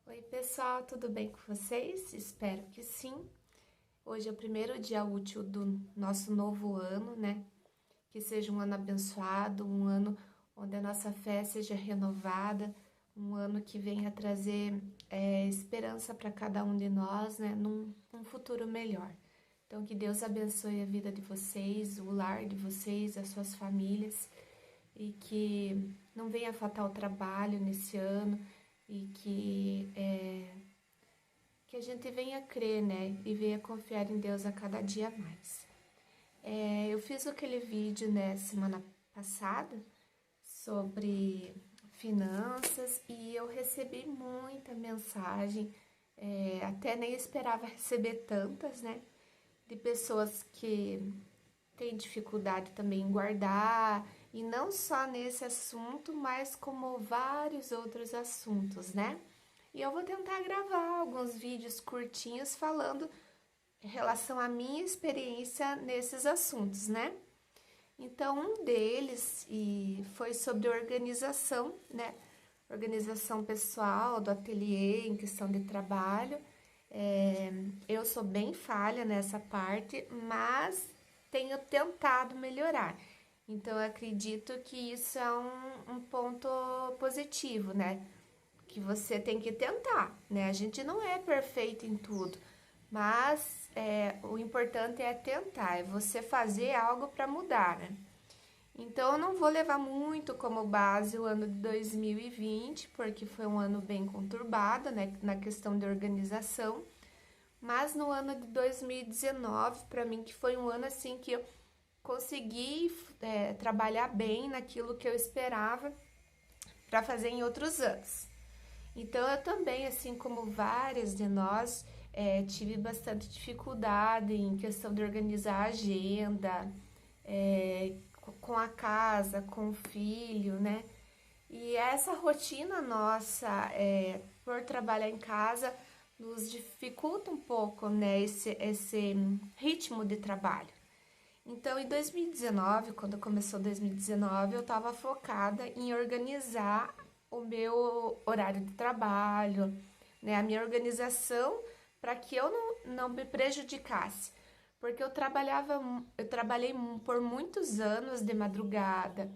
Oi, pessoal, tudo bem com vocês? Espero que sim. Hoje é o primeiro dia útil do nosso novo ano, né? Que seja um ano abençoado, um ano onde a nossa fé seja renovada, um ano que venha trazer esperança para cada um de nós, né? Num futuro melhor. Então, que Deus abençoe a vida de vocês, o lar de vocês, as suas famílias e que não venha faltar o trabalho nesse ano e que a gente venha crer, né? E venha confiar em Deus a cada dia mais. Eu fiz aquele vídeo, né, semana passada sobre finanças e eu recebi muita mensagem, até nem esperava receber tantas, né? De pessoas que têm dificuldade também em guardar, e não só nesse assunto, mas como vários outros assuntos, né? E eu vou tentar gravar alguns vídeos curtinhos falando em relação à minha experiência nesses assuntos, né? Então, um deles foi sobre organização, né? Organização pessoal, do ateliê, em questão de trabalho. Eu sou bem falha nessa parte, mas tenho tentado melhorar. Então, eu acredito que isso é um ponto positivo, né? Que você tem que tentar, né? A gente não é perfeito em tudo, mas o importante é tentar, é você fazer algo para mudar, né? Então, eu não vou levar muito como base o ano de 2020, porque foi um ano bem conturbado, né, na questão de organização, mas no ano de 2019, para mim, que foi um ano assim que eu consegui trabalhar bem naquilo que eu esperava para fazer em outros anos. Então, eu também, assim como várias de nós, tive bastante dificuldade em questão de organizar a agenda, com a casa, com o filho, né? E essa rotina nossa, por trabalhar em casa, nos dificulta um pouco, né, esse ritmo de trabalho. Então, em 2019, quando começou 2019, eu estava focada em organizar o meu horário de trabalho, né, a minha organização para que eu não me prejudicasse. Porque eu trabalhei por muitos anos de madrugada,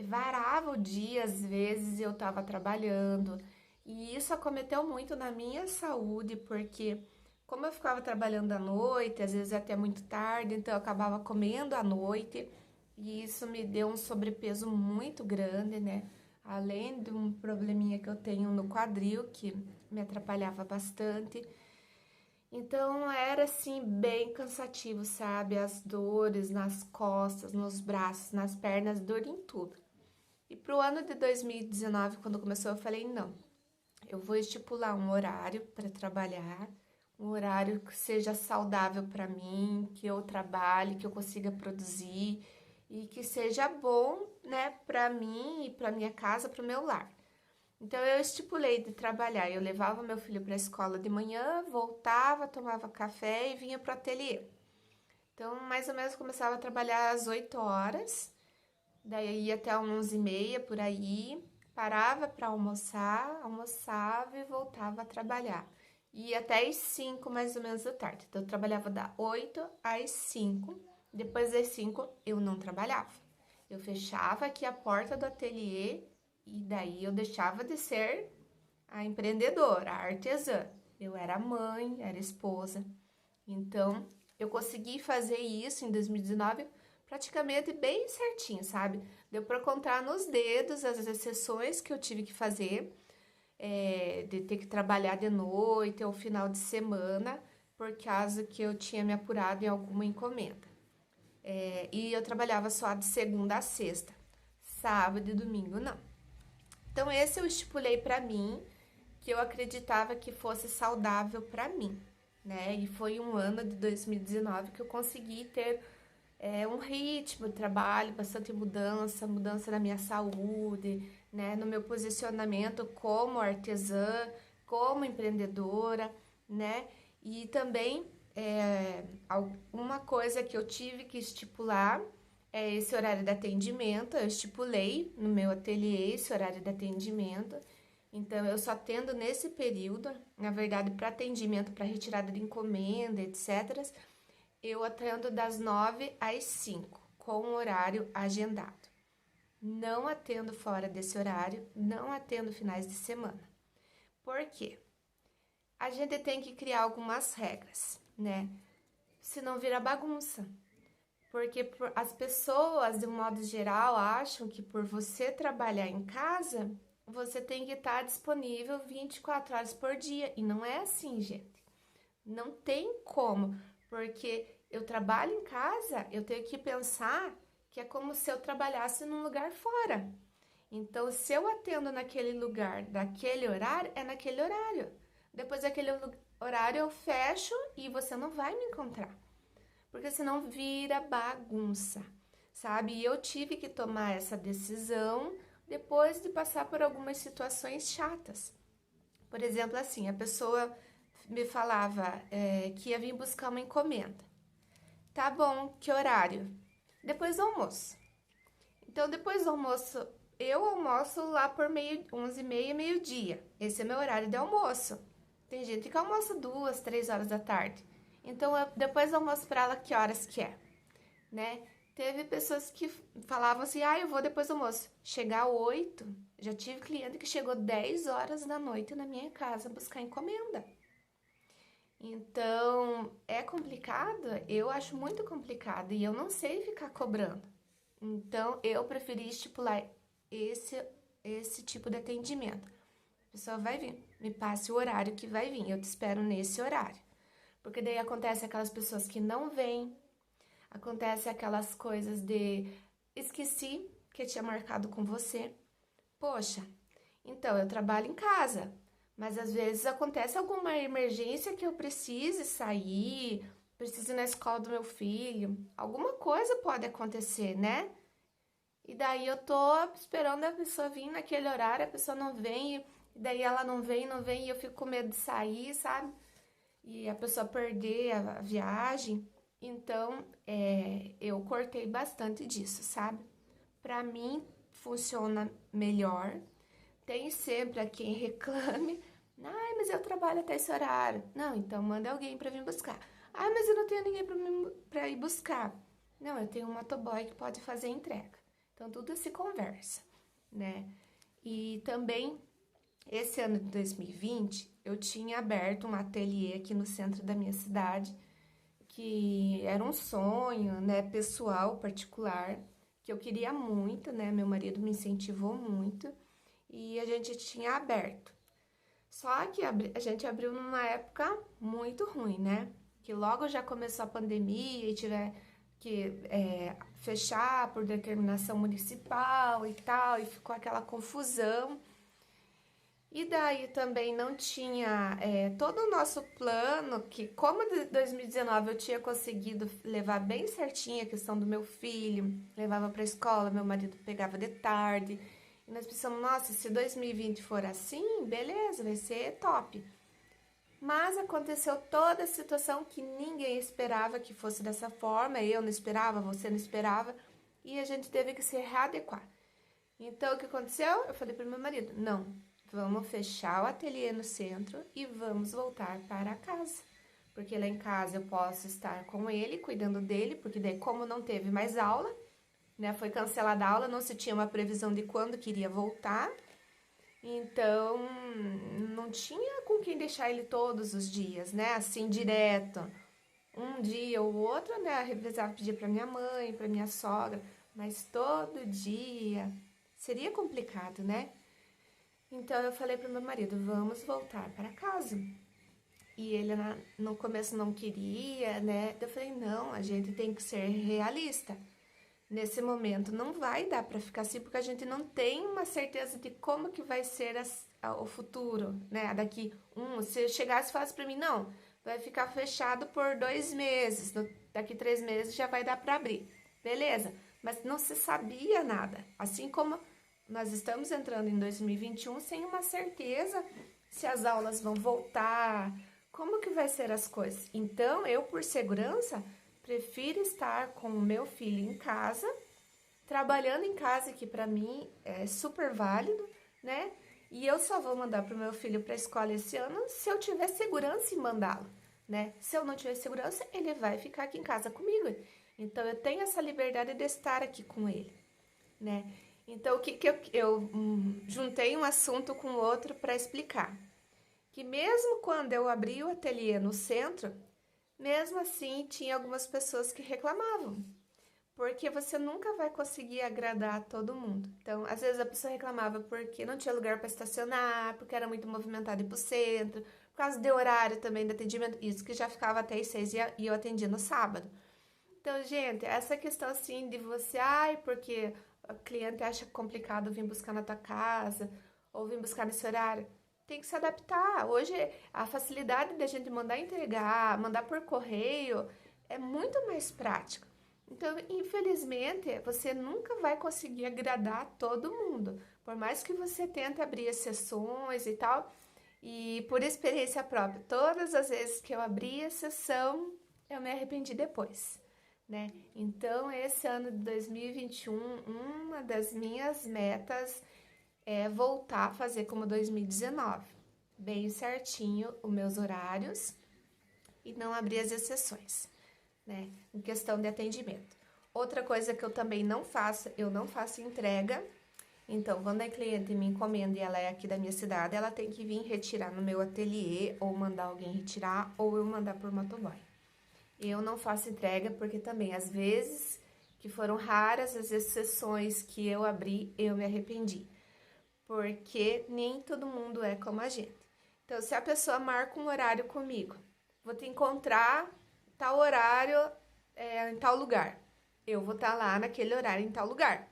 varava o dia, às vezes eu estava trabalhando, e isso acometeu muito na minha saúde, porque como eu ficava trabalhando à noite, às vezes até muito tarde, então eu acabava comendo à noite, e isso me deu um sobrepeso muito grande, né? Além de um probleminha que eu tenho no quadril, que me atrapalhava bastante. Então era assim bem cansativo, sabe? As dores nas costas, nos braços, nas pernas, dor em tudo. E pro ano de 2019, quando começou, eu falei: não, eu vou estipular um horário para trabalhar, um horário que seja saudável para mim, que eu trabalhe, que eu consiga produzir e que seja bom, né, para mim e para minha casa, para o meu lar. Então eu estipulei de trabalhar. Eu levava meu filho para a escola de manhã, voltava, tomava café e vinha para o ateliê. Então, mais ou menos começava a trabalhar às 8 horas, daí ia até 11h30 por aí, parava para almoçar, almoçava e voltava a trabalhar. Ia até às 5 mais ou menos da tarde. Então, eu trabalhava da 8 às 5. Depois das 5 eu não trabalhava. Eu fechava aqui a porta do ateliê e daí eu deixava de ser a empreendedora, a artesã. Eu era mãe, era esposa. Então, eu consegui fazer isso em 2019 praticamente bem certinho, sabe? Deu para contar nos dedos as exceções que eu tive que fazer, de ter que trabalhar de noite ou final de semana, por causa que eu tinha me apurado em alguma encomenda. E eu trabalhava só de segunda a sexta, sábado e domingo não. Então, esse eu estipulei para mim, que eu acreditava que fosse saudável para mim, né? E foi um ano de 2019 que eu consegui ter um ritmo de trabalho, bastante mudança, mudança na minha saúde, né? No meu posicionamento como artesã, como empreendedora, né? E também alguma coisa que eu tive que estipular é esse horário de atendimento. Eu estipulei no meu ateliê esse horário de atendimento Então, eu só atendo nesse período, na verdade, para atendimento, para retirada de encomenda, etc. Eu atendo das 9 às 5, com o horário agendado. Não atendo fora desse horário, não atendo finais de semana. Por quê? A gente tem que criar algumas regras, né? Senão vira bagunça. Porque as pessoas, de um modo geral, acham que por você trabalhar em casa, você tem que estar disponível 24 horas por dia. E não é assim, gente. Não tem como, porque eu trabalho em casa, eu tenho que pensar que é como se eu trabalhasse num lugar fora. Então, se eu atendo naquele lugar, daquele horário, é naquele horário. Depois daquele horário eu fecho e você não vai me encontrar. Porque senão vira bagunça, sabe? E eu tive que tomar essa decisão depois de passar por algumas situações chatas. Por exemplo, assim, a pessoa me falava que ia vir buscar uma encomenda. Tá bom, que horário? Depois do almoço. Então, depois do almoço, eu almoço lá por 11h30, meio-dia. Esse é meu horário de almoço. Tem gente que almoça 2, 3 horas da tarde. Então, depois do almoço para ela, que horas que é, né? Teve pessoas que falavam assim, eu vou depois do almoço. Chegar 8, já tive cliente que chegou 10 horas da noite na minha casa buscar encomenda. Então, é complicado? Eu acho muito complicado e eu não sei ficar cobrando. Então, eu preferi estipular esse tipo de atendimento. A pessoa vai vir, me passe o horário que vai vir, eu te espero nesse horário. Porque daí acontece aquelas pessoas que não vêm, acontece aquelas coisas de esqueci que eu tinha marcado com você. Poxa, então eu trabalho em casa, mas às vezes acontece alguma emergência que eu precise sair, preciso ir na escola do meu filho, alguma coisa pode acontecer, né? E daí eu tô esperando a pessoa vir naquele horário, a pessoa não vem, e daí ela não vem, e eu fico com medo de sair, sabe? E a pessoa perder a viagem. Então, eu cortei bastante disso, sabe? Pra mim, funciona melhor. Tem sempre a quem reclame. Ai, mas eu trabalho até esse horário. Não, então manda alguém pra vir buscar. Ai, mas eu não tenho ninguém pra ir buscar. Não, eu tenho um motoboy que pode fazer a entrega. Então, tudo se conversa, né? E também, esse ano de 2020, eu tinha aberto um ateliê aqui no centro da minha cidade, que era um sonho, né, pessoal, particular, que eu queria muito, né? Meu marido me incentivou muito e a gente tinha aberto. Só que a gente abriu numa época muito ruim, né? Que logo já começou a pandemia e tiver que fechar por determinação municipal e tal, e ficou aquela confusão. E daí também não tinha todo o nosso plano, que como de 2019 eu tinha conseguido levar bem certinho a questão do meu filho, levava para a escola, meu marido pegava de tarde, e nós pensamos, nossa, se 2020 for assim, beleza, vai ser top. Mas aconteceu toda a situação que ninguém esperava que fosse dessa forma, eu não esperava, você não esperava, e a gente teve que se readequar. Então, o que aconteceu? Eu falei para meu marido, não, vamos fechar o ateliê no centro e vamos voltar para casa. Porque lá em casa eu posso estar com ele, cuidando dele, porque daí como não teve mais aula, né, foi cancelada a aula, não se tinha uma previsão de quando queria voltar, então não tinha com quem deixar ele todos os dias, né, assim, direto. Um dia ou outro, né, revezava, pedir para minha mãe, para minha sogra, mas todo dia seria complicado, né? Então eu falei para meu marido, vamos voltar para casa. E ele no começo não queria, né? Eu falei, não, a gente tem que ser realista. Nesse momento não vai dar para ficar assim, porque a gente não tem uma certeza de como que vai ser o futuro, né? Daqui se chegasse e falasse para mim, não, vai ficar fechado por 2 meses, daqui 3 meses já vai dar para abrir. Beleza, mas não se sabia nada. Assim como nós estamos entrando em 2021 sem uma certeza se as aulas vão voltar, como que vai ser as coisas. Então, eu, por segurança, prefiro estar com o meu filho em casa, trabalhando em casa, que para mim é super válido, né? E eu só vou mandar pro meu filho para a escola esse ano se eu tiver segurança em mandá-lo, né? Se eu não tiver segurança, ele vai ficar aqui em casa comigo. Então eu tenho essa liberdade de estar aqui com ele, né? Então o que eu juntei um assunto com o outro para explicar? Que mesmo quando eu abri o ateliê no centro, mesmo assim tinha algumas pessoas que reclamavam, porque você nunca vai conseguir agradar todo mundo. Então, às vezes a pessoa reclamava porque não tinha lugar para estacionar, porque era muito movimentado ir pro centro, por causa do horário também do atendimento, isso que já ficava até as 6 e eu atendia no sábado. Então, gente, essa questão assim de você, porque o cliente acha complicado vir buscar na tua casa ou vir buscar nesse horário, tem que se adaptar. Hoje, a facilidade de a gente mandar entregar, mandar por correio, é muito mais prático. Então, infelizmente, você nunca vai conseguir agradar todo mundo. Por mais que você tente abrir exceções e tal, e por experiência própria, todas as vezes que eu abri exceção, eu me arrependi depois, né? Então, esse ano de 2021, uma das minhas metas é voltar a fazer como 2019, bem certinho os meus horários e não abrir as exceções, né? Em questão de atendimento. Outra coisa que eu também não faço, eu não faço entrega. Então, quando a cliente me encomenda e ela é aqui da minha cidade, ela tem que vir retirar no meu ateliê, ou mandar alguém retirar, ou eu mandar por motoboy. Eu não faço entrega porque também, às vezes, que foram raras as exceções que eu abri, eu me arrependi. Porque nem todo mundo é como a gente. Então, se a pessoa marca um horário comigo, vou te encontrar tal horário em tal lugar. Eu vou estar lá naquele horário em tal lugar.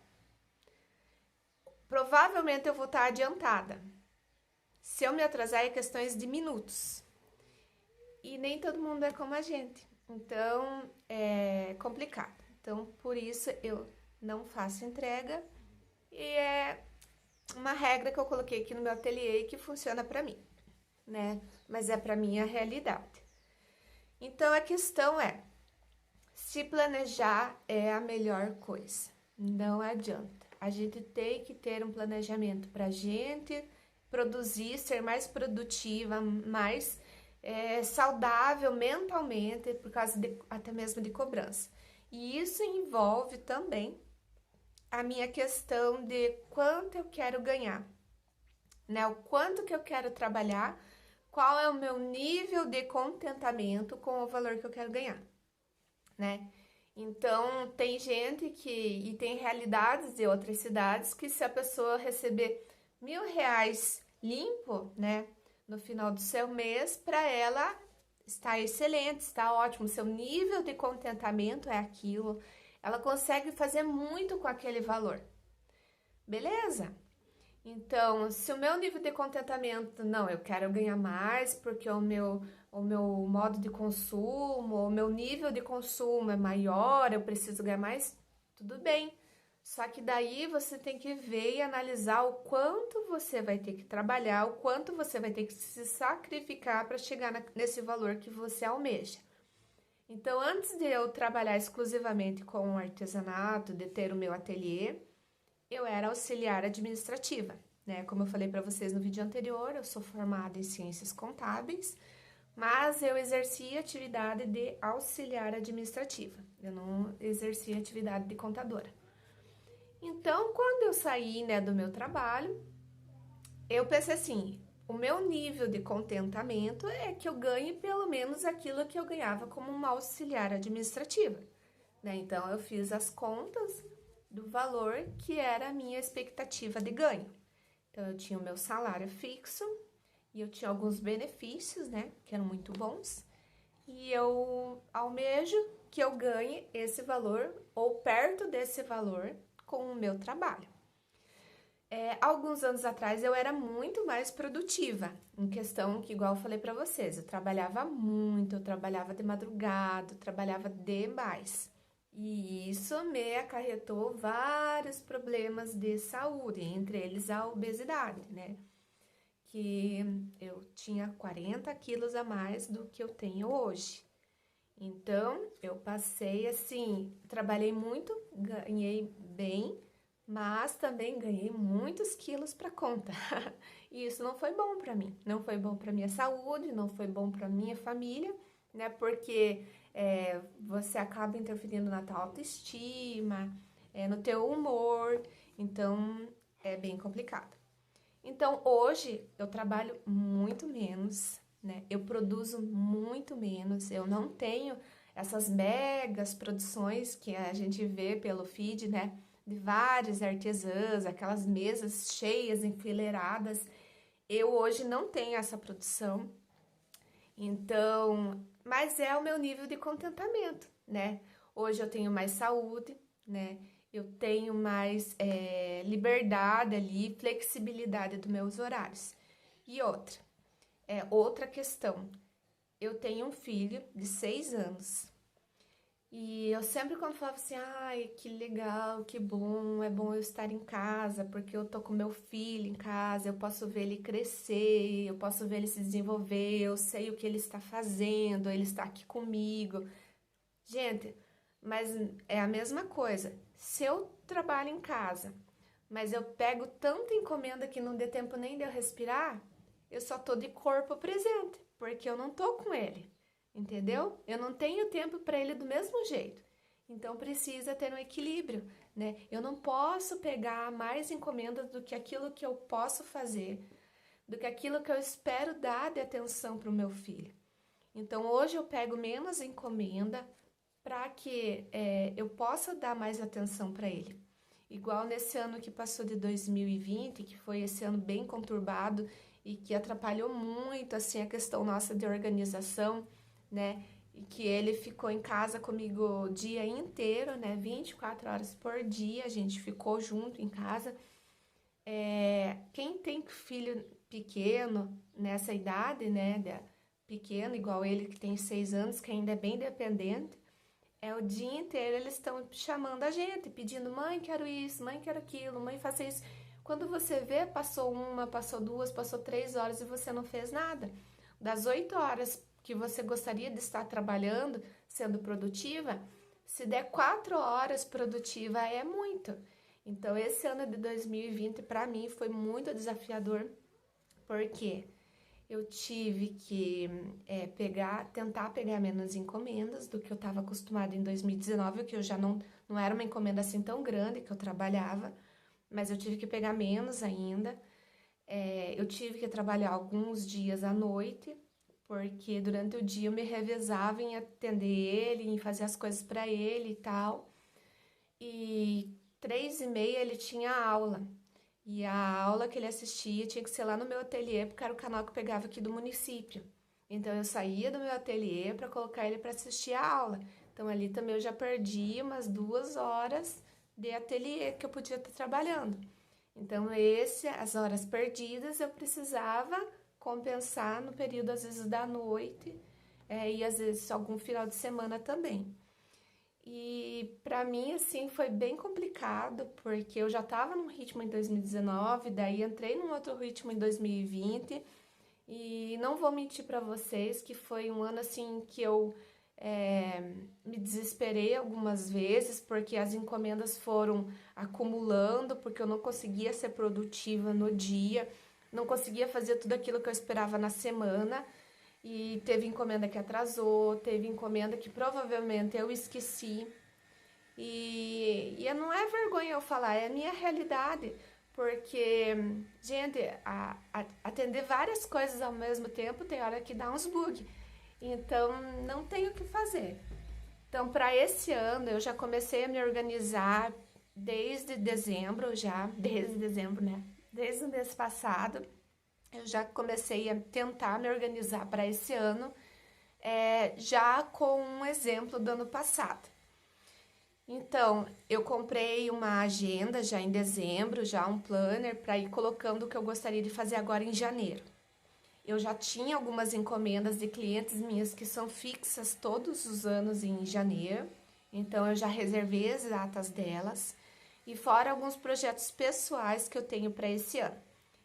Provavelmente eu vou estar adiantada. Se eu me atrasar, é questões de minutos. E nem todo mundo é como a gente. Então, é complicado. Então, por isso, eu não faço entrega. E é uma regra que eu coloquei aqui no meu ateliê que funciona para mim, né? Mas é para minha realidade. Então, a questão é, se planejar é a melhor coisa. Não adianta. A gente tem que ter um planejamento para a gente produzir, ser mais produtiva, mais saudável mentalmente, por causa até mesmo de cobrança. E isso envolve também a minha questão de quanto eu quero ganhar, né? O quanto que eu quero trabalhar, qual é o meu nível de contentamento com o valor que eu quero ganhar, né? Então, tem gente e tem realidades de outras cidades que se a pessoa receber R$ 1.000 limpo, né, no final do seu mês, para ela está excelente, está ótimo, seu nível de contentamento é aquilo, ela consegue fazer muito com aquele valor, beleza? Então, se o meu nível de contentamento, não, eu quero ganhar mais porque o meu modo de consumo, o meu nível de consumo é maior, eu preciso ganhar mais, tudo bem. Só que daí você tem que ver e analisar o quanto você vai ter que trabalhar, o quanto você vai ter que se sacrificar para chegar nesse valor que você almeja. Então, antes de eu trabalhar exclusivamente com o artesanato, de ter o meu ateliê, eu era auxiliar administrativa, né? Como eu falei para vocês no vídeo anterior, eu sou formada em ciências contábeis, mas eu exercia atividade de auxiliar administrativa, eu não exercia atividade de contadora. Então, quando eu saí, né, do meu trabalho, eu pensei assim, o meu nível de contentamento é que eu ganhe pelo menos aquilo que eu ganhava como uma auxiliar administrativa, né? Então, eu fiz as contas do valor que era a minha expectativa de ganho. Então, eu tinha o meu salário fixo e eu tinha alguns benefícios, né, que eram muito bons. E eu almejo que eu ganhe esse valor ou perto desse valor com o meu trabalho. Alguns anos atrás eu era muito mais produtiva, em questão que, igual eu falei para vocês, eu trabalhava muito, eu trabalhava de madrugada, eu trabalhava demais. E isso me acarretou vários problemas de saúde, entre eles a obesidade, né? Que eu tinha 40 quilos a mais do que eu tenho hoje. Então, eu passei assim, trabalhei muito, ganhei bem, mas também ganhei muitos quilos para conta. E isso não foi bom para mim, não foi bom para minha saúde, não foi bom para minha família, né? Porque você acaba interferindo na tua autoestima, no teu humor, então é bem complicado. Então hoje eu trabalho muito menos, né? Eu produzo muito menos, eu não tenho essas megas produções que a gente vê pelo feed, né? De várias artesãs, aquelas mesas cheias, enfileiradas. Eu hoje não tenho essa produção, então, mas é o meu nível de contentamento, né? Hoje eu tenho mais saúde, né? Eu tenho mais liberdade ali, flexibilidade dos meus horários. E outra questão, eu tenho um filho de 6 anos. E eu sempre quando falava assim, ai, que legal, que bom, é bom eu estar em casa, porque eu tô com meu filho em casa, eu posso ver ele crescer, eu posso ver ele se desenvolver, eu sei o que ele está fazendo, ele está aqui comigo. Gente, mas é a mesma coisa. Se eu trabalho em casa, mas eu pego tanta encomenda que não dê tempo nem de eu respirar, eu só tô de corpo presente, porque eu não tô com ele, entendeu? Eu não tenho tempo para ele do mesmo jeito. Então precisa ter um equilíbrio, né? Eu não posso pegar mais encomendas do que aquilo que eu posso fazer, do que aquilo que eu espero dar de atenção para o meu filho. Então hoje eu pego menos encomenda para que eu possa dar mais atenção para ele. Igual nesse ano que passou de 2020, que foi esse ano bem conturbado e que atrapalhou muito assim a questão nossa de organização, né? E que ele ficou em casa comigo o dia inteiro, né? 24 horas por dia, a gente ficou junto em casa. Quem tem filho pequeno nessa idade, né? Pequeno, igual ele que tem 6 anos, que ainda é bem dependente, o dia inteiro eles estão chamando a gente, pedindo, mãe, quero isso, mãe, quero aquilo, mãe, faça isso. Quando você vê, passou 1, passou 2, passou 3 horas e você não fez nada. Das 8 horas que você gostaria de estar trabalhando, sendo produtiva, se der 4 horas produtiva é muito. Então, esse ano de 2020 para mim foi muito desafiador, porque eu tive que tentar pegar menos encomendas do que eu estava acostumada em 2019, que eu já não era uma encomenda assim tão grande que eu trabalhava, mas eu tive que pegar menos ainda. Eu tive que trabalhar alguns dias à noite, porque durante o dia eu me revezava em atender ele, em fazer as coisas para ele e tal. E 3h30 ele tinha aula. E a aula que ele assistia tinha que ser lá no meu ateliê, porque era o canal que eu pegava aqui do município. Então eu saía do meu ateliê para colocar ele para assistir a aula. Então ali também eu já perdi umas 2 horas de ateliê que eu podia estar trabalhando. Então as horas perdidas eu precisava compensar no período às vezes da noite e às vezes algum final de semana também. E para mim, assim, foi bem complicado, porque eu já estava num ritmo em 2019, daí entrei num outro ritmo em 2020, e não vou mentir para vocês que foi um ano, assim, que eu me desesperei algumas vezes, porque as encomendas foram acumulando, porque eu não conseguia ser produtiva no dia, não conseguia fazer tudo aquilo que eu esperava na semana, e teve encomenda que atrasou, teve encomenda que provavelmente eu esqueci. E não é vergonha eu falar, é a minha realidade. Porque, gente, atender várias coisas ao mesmo tempo tem hora que dá uns bugs. Então, não tem o que fazer. Então, para esse ano, eu já comecei a me organizar desde dezembro, né? Desde o mês passado. Eu já comecei a tentar me organizar para esse ano, já com um exemplo do ano passado. Então, eu comprei uma agenda já em dezembro, já um planner para ir colocando o que eu gostaria de fazer agora em janeiro. Eu já tinha algumas encomendas de clientes minhas que são fixas todos os anos em janeiro, então eu já reservei as datas delas, e fora alguns projetos pessoais que eu tenho para esse ano.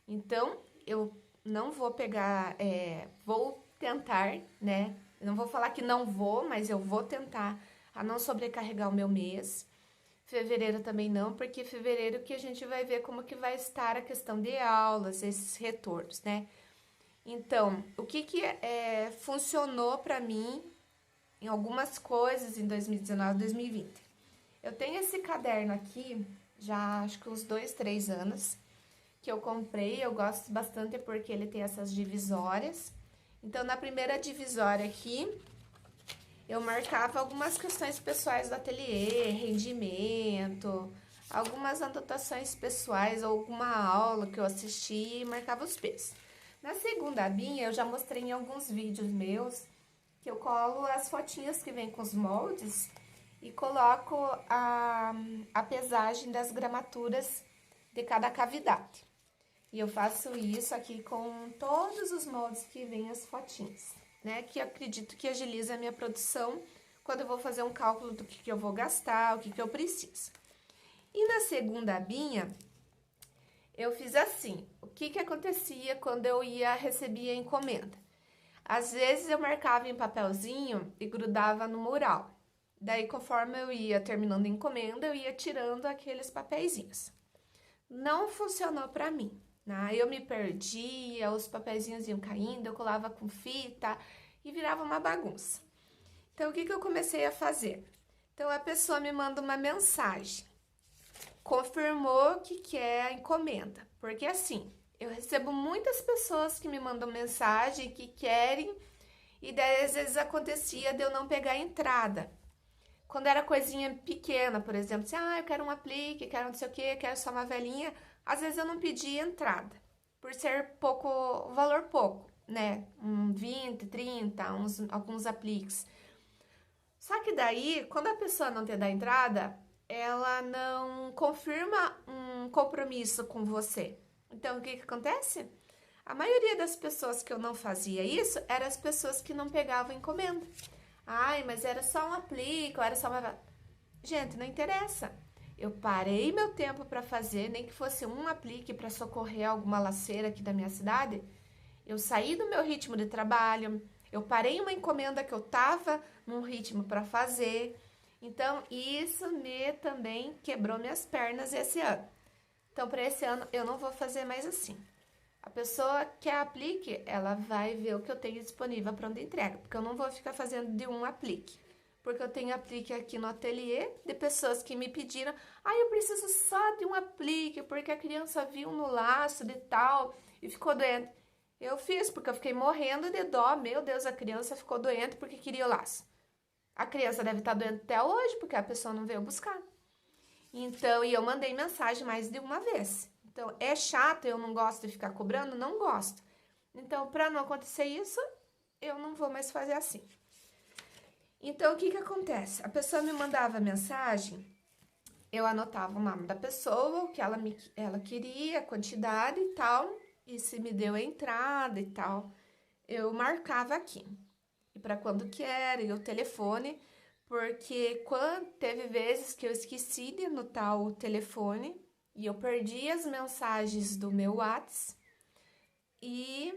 Então, eu não vou pegar, vou tentar, né? Eu não vou falar que não vou, mas eu vou tentar a não sobrecarregar o meu mês. Fevereiro também não, porque fevereiro que a gente vai ver como que vai estar a questão de aulas, esses retornos, né? Então, o que funcionou para mim em algumas coisas em 2019, 2020? Eu tenho esse caderno aqui, já acho que uns 2, 3 anos, que eu comprei, eu gosto bastante porque ele tem essas divisórias. Então, na primeira divisória aqui, eu marcava algumas questões pessoais do ateliê, rendimento, algumas anotações pessoais, ou alguma aula que eu assisti e marcava os P's. Na segunda abinha, eu já mostrei em alguns vídeos meus, que eu colo as fotinhas que vem com os moldes e coloco a pesagem das gramaturas de cada cavidade. E eu faço isso aqui com todos os moldes que vem as fotinhas, né? Que eu acredito que agiliza a minha produção quando eu vou fazer um cálculo do que eu vou gastar, o que eu preciso. E na segunda abinha, eu fiz assim. O que acontecia quando eu recebia a encomenda? Às vezes eu marcava em papelzinho e grudava no mural. Daí, conforme eu ia terminando a encomenda, eu ia tirando aqueles papeizinhos. Não funcionou para mim, né? Eu me perdia, os papeizinhos iam caindo, eu colava com fita e virava uma bagunça. Então, o que eu comecei a fazer? Então, a pessoa me manda uma mensagem, confirmou que quer a encomenda, porque assim, eu recebo muitas pessoas que me mandam mensagem que querem, e daí às vezes acontecia de eu não pegar a entrada. Quando era coisinha pequena, por exemplo, assim, eu quero um aplique, quero não sei o que, quero só uma velinha, às vezes eu não pedia entrada, por ser pouco, o valor pouco, né? 20, 30, alguns apliques. Só que daí, quando a pessoa não te dá entrada, ela não confirma um compromisso com você. Então, o que acontece? A maioria das pessoas que eu não fazia isso, eram as pessoas que não pegavam encomenda. Ai, mas era só um aplique, ou era só uma... Gente, não interessa. Eu parei meu tempo para fazer, nem que fosse um aplique para socorrer alguma laceira aqui da minha cidade. Eu saí do meu ritmo de trabalho, eu parei uma encomenda que eu tava num ritmo para fazer. Então, isso me também quebrou minhas pernas esse ano. Então, para esse ano, eu não vou fazer mais assim. A pessoa que aplique, ela vai ver o que eu tenho disponível para onde entrega, porque eu não vou ficar fazendo de um aplique. Porque eu tenho aplique aqui no ateliê de pessoas que me pediram, eu preciso só de um aplique, porque a criança viu no laço de tal e ficou doente. Eu fiz, porque eu fiquei morrendo de dó. Meu Deus, a criança ficou doente porque queria o laço. A criança deve estar doente até hoje, porque a pessoa não veio buscar. Então, e eu mandei mensagem mais de uma vez. Então, é chato, eu não gosto de ficar cobrando? Não gosto. Então, para não acontecer isso, eu não vou mais fazer assim. Então, o que acontece? A pessoa me mandava mensagem, eu anotava o nome da pessoa, o que ela queria, a quantidade e tal, e se me deu a entrada e tal, eu marcava aqui. E para quando que era, e o telefone, porque teve vezes que eu esqueci de anotar o telefone, e eu perdi as mensagens do meu WhatsApp e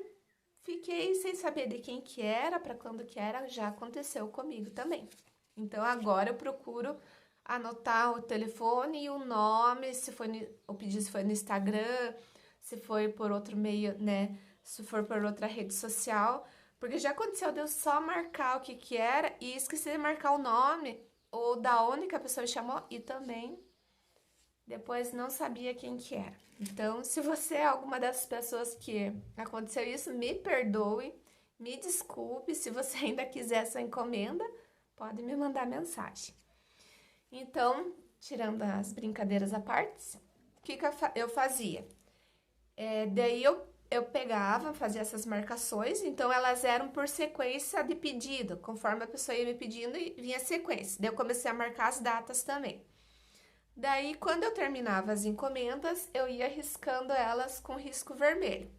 fiquei sem saber de quem que era, para quando que era, já aconteceu comigo também. Então, agora eu procuro anotar o telefone e o nome, se foi o pedido se foi no Instagram, se foi por outro meio, né, se for por outra rede social, porque já aconteceu de eu só marcar o que era e esqueci de marcar o nome ou da onde que a pessoa me chamou e também depois não sabia quem que era. Então, se você é alguma dessas pessoas que aconteceu isso, me perdoe, me desculpe. Se você ainda quiser essa encomenda, pode me mandar mensagem. Então, tirando as brincadeiras à parte, o que eu fazia? Daí eu pegava, fazia essas marcações, então elas eram por sequência de pedido, conforme a pessoa ia me pedindo e vinha sequência. Daí eu comecei a marcar as datas também. Daí, quando eu terminava as encomendas, eu ia riscando elas com risco vermelho.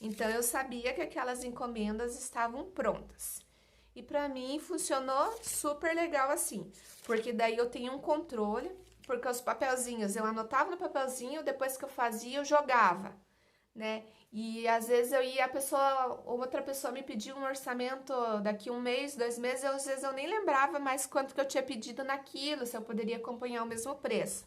Então, eu sabia que aquelas encomendas estavam prontas. E para mim, funcionou super legal assim, porque daí eu tenho um controle, porque os papelzinhos, eu anotava no papelzinho, depois que eu fazia, eu jogava, né? E às vezes eu ia, outra pessoa me pedia um orçamento daqui um mês, 2 meses, às vezes eu nem lembrava mais quanto que eu tinha pedido naquilo, se eu poderia acompanhar o mesmo preço.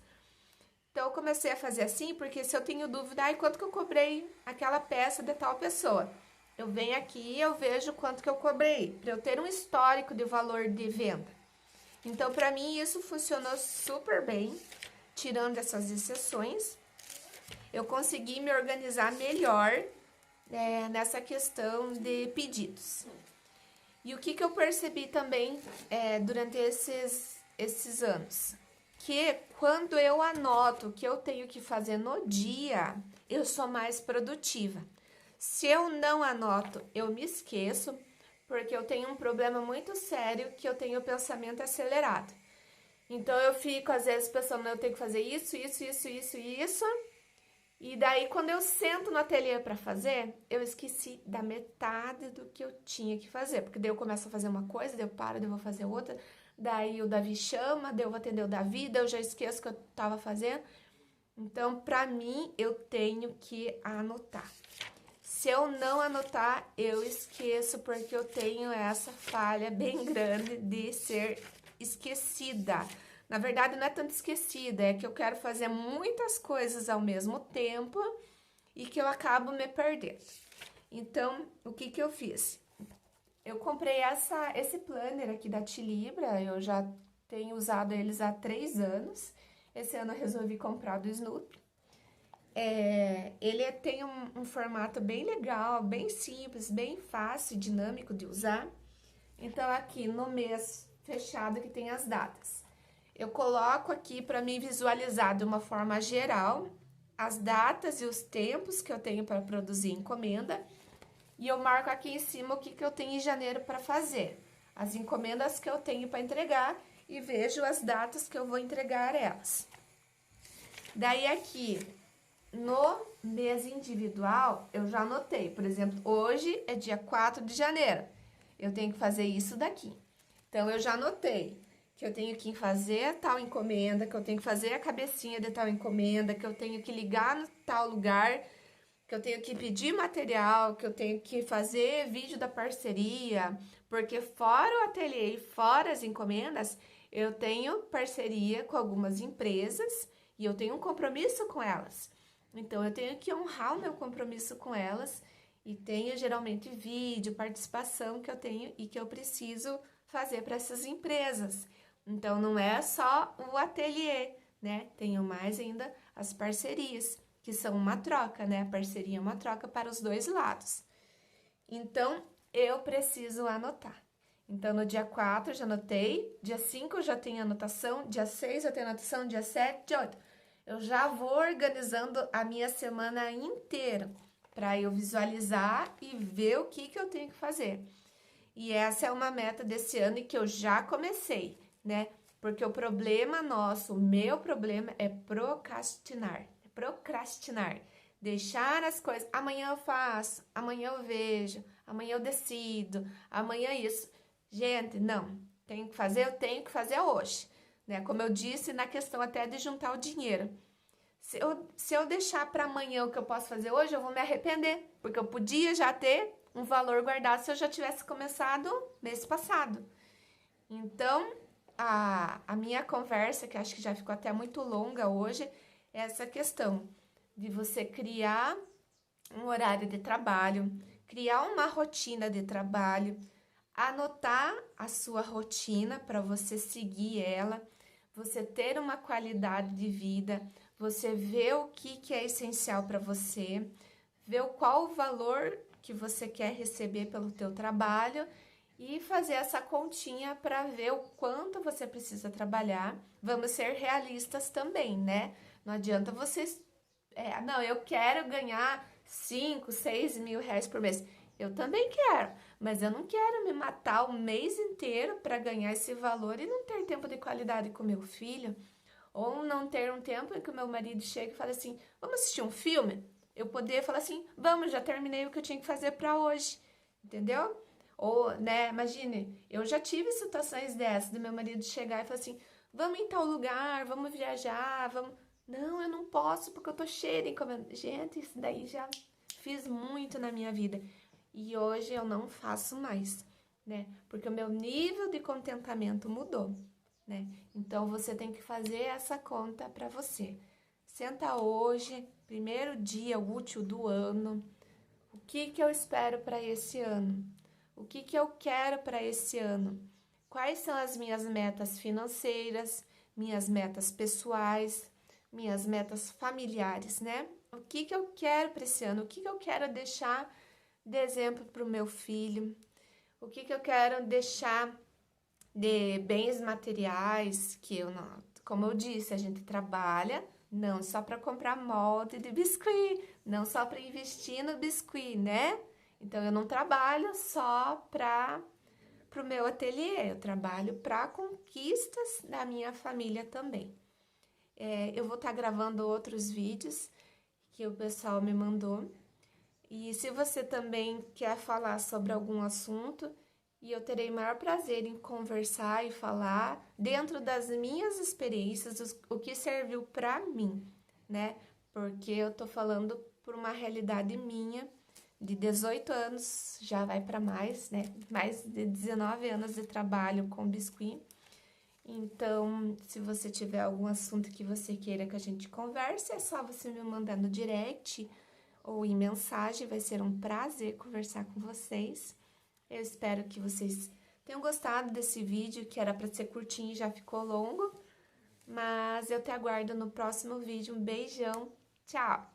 Então eu comecei a fazer assim, porque se eu tenho dúvida, quanto que eu cobrei aquela peça de tal pessoa? Eu venho aqui e eu vejo quanto que eu cobrei, para eu ter um histórico de valor de venda. Então, para mim, isso funcionou super bem, tirando essas exceções. Eu consegui me organizar melhor nessa questão de pedidos. E o que eu percebi também durante esses anos? Que quando eu anoto o que eu tenho que fazer no dia, eu sou mais produtiva. Se eu não anoto, eu me esqueço, porque eu tenho um problema muito sério que eu tenho o pensamento acelerado. Então eu fico às vezes pensando, eu tenho que fazer isso, isso. E daí quando eu sento no ateliê para fazer, eu esqueci da metade do que eu tinha que fazer, porque daí eu começo a fazer uma coisa, daí eu paro, daí eu vou fazer outra, daí o Davi chama, daí eu vou atender o Davi, daí eu já esqueço o que eu tava fazendo. Então, para mim, eu tenho que anotar. Se eu não anotar, eu esqueço, porque eu tenho essa falha bem grande de ser esquecida. Na verdade, não é tanto esquecida, é que eu quero fazer muitas coisas ao mesmo tempo e que eu acabo me perdendo. Então, o que eu fiz? Eu comprei esse planner aqui da Tilibra, eu já tenho usado eles há 3 anos. Esse ano eu resolvi comprar do Snoopy. Ele tem um formato bem legal, bem simples, bem fácil, dinâmico de usar. Então, aqui no mês fechado que tem as datas, eu coloco aqui para me visualizar de uma forma geral as datas e os tempos que eu tenho para produzir encomenda. E eu marco aqui em cima o que eu tenho em janeiro para fazer, as encomendas que eu tenho para entregar e vejo as datas que eu vou entregar elas. Daí aqui no mês individual, eu já anotei, por exemplo, hoje é dia 4 de janeiro, eu tenho que fazer isso daqui. Então, eu já anotei que eu tenho que fazer tal encomenda, que eu tenho que fazer a cabecinha de tal encomenda, que eu tenho que ligar no tal lugar, que eu tenho que pedir material, que eu tenho que fazer vídeo da parceria, porque fora o ateliê e fora as encomendas, eu tenho parceria com algumas empresas e eu tenho um compromisso com elas. Então, eu tenho que honrar o meu compromisso com elas e tenho geralmente vídeo, participação que eu tenho e que eu preciso fazer para essas empresas. Então, não é só o ateliê, né? Tenho mais ainda as parcerias, que são uma troca, né? A parceria é uma troca para os dois lados. Então, eu preciso anotar. Então, no dia 4 eu já anotei, dia 5 eu já tenho anotação, dia 6 eu tenho anotação, dia 7, dia 8. Eu já vou organizando a minha semana inteira para eu visualizar e ver o que eu tenho que fazer. E essa é uma meta desse ano e que eu já comecei, né? Porque o problema nosso, o meu problema é procrastinar. Procrastinar. Deixar as coisas. Amanhã eu faço, amanhã eu vejo, amanhã eu decido, amanhã isso. Gente, não. Tenho que fazer, eu tenho que fazer hoje. Né? Como eu disse, na questão até de juntar o dinheiro. Se eu deixar para amanhã o que eu posso fazer hoje, eu vou me arrepender. Porque eu podia já ter um valor guardado se eu já tivesse começado mês passado. Então, a minha conversa, que acho que já ficou até muito longa hoje, é essa questão de você criar um horário de trabalho, criar uma rotina de trabalho, anotar a sua rotina para você seguir ela, você ter uma qualidade de vida, você ver o que é essencial para você, ver qual o valor que você quer receber pelo teu trabalho e fazer essa continha para ver o quanto você precisa trabalhar. Vamos ser realistas também, né? Não adianta vocês... não, eu quero ganhar 5, 6 mil reais por mês. Eu também quero, mas eu não quero me matar o mês inteiro para ganhar esse valor e não ter tempo de qualidade com meu filho. Ou não ter um tempo em que o meu marido chega e fala assim, vamos assistir um filme? Eu poder falar assim, vamos, já terminei o que eu tinha que fazer para hoje, entendeu? Ou, né, imagine, eu já tive situações dessas, do meu marido chegar e falar assim, vamos em tal lugar, vamos viajar, vamos... Não, eu não posso porque eu tô cheia de encomenda. Gente, isso daí já fiz muito na minha vida e hoje eu não faço mais, né? Porque o meu nível de contentamento mudou, né? Então você tem que fazer essa conta para você. Senta hoje, primeiro dia útil do ano. O que que eu espero para esse ano? O que que eu quero para esse ano? Quais são as minhas metas financeiras, minhas metas pessoais, minhas metas familiares, né? O que que eu quero para esse ano? O que que eu quero deixar de exemplo para o meu filho? O que que eu quero deixar de bens materiais que eu não, como eu disse, a gente trabalha não só para comprar molde de biscuit, não só para investir no biscuit, né? Então eu não trabalho só para o meu ateliê, eu trabalho para conquistas da minha família também. Eu vou estar gravando outros vídeos que o pessoal me mandou. E se você também quer falar sobre algum assunto, e eu terei maior prazer em conversar e falar dentro das minhas experiências, o que serviu para mim, né? Porque eu tô falando por uma realidade minha, de 18 anos, já vai para mais, né? Mais de 19 anos de trabalho com biscuit. Então, se você tiver algum assunto que você queira que a gente converse, é só você me mandar no direct ou em mensagem, vai ser um prazer conversar com vocês. Eu espero que vocês tenham gostado desse vídeo, que era para ser curtinho e já ficou longo, mas eu te aguardo no próximo vídeo. Um beijão, tchau!